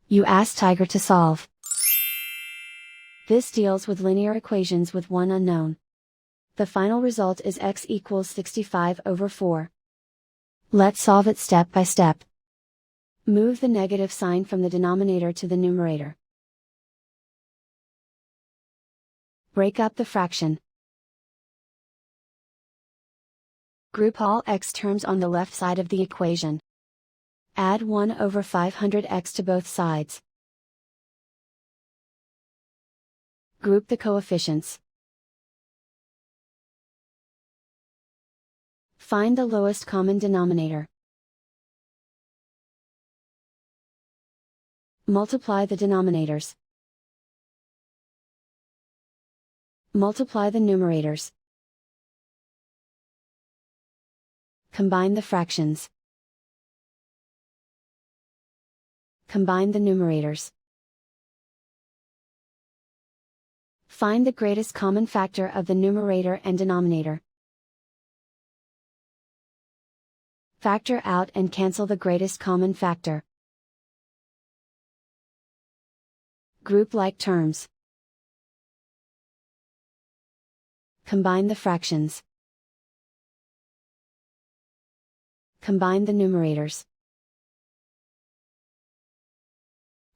You ask Tiger to solve. This deals with linear equations with one unknown. The final result is x equals 65/4. Let's solve it step by step. Move the negative sign from the denominator to the numerator. Break up the fraction. Group all x terms on the left side of the equation. Add 1/500x to both sides. Group the coefficients. Find the lowest common denominator. Multiply the denominators. Multiply the numerators. Combine the fractions. Combine the numerators. Find the greatest common factor of the numerator and denominator. Factor out and cancel the greatest common factor. Group like terms. Combine the fractions. Combine the numerators.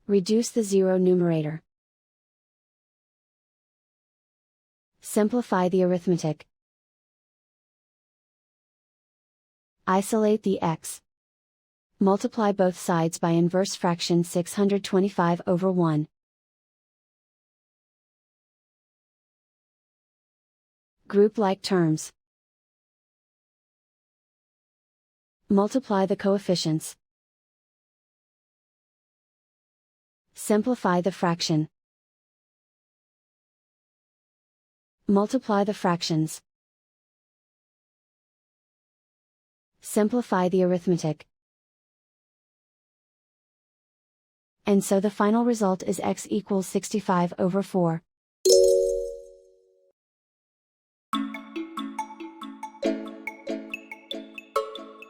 Reduce the zero numerator. Simplify the arithmetic. Isolate the x. Multiply both sides by inverse fraction 625/1. Group like terms. Multiply the coefficients. Simplify the fraction. Multiply the fractions. Simplify the arithmetic. And so the final result is x equals 65/4.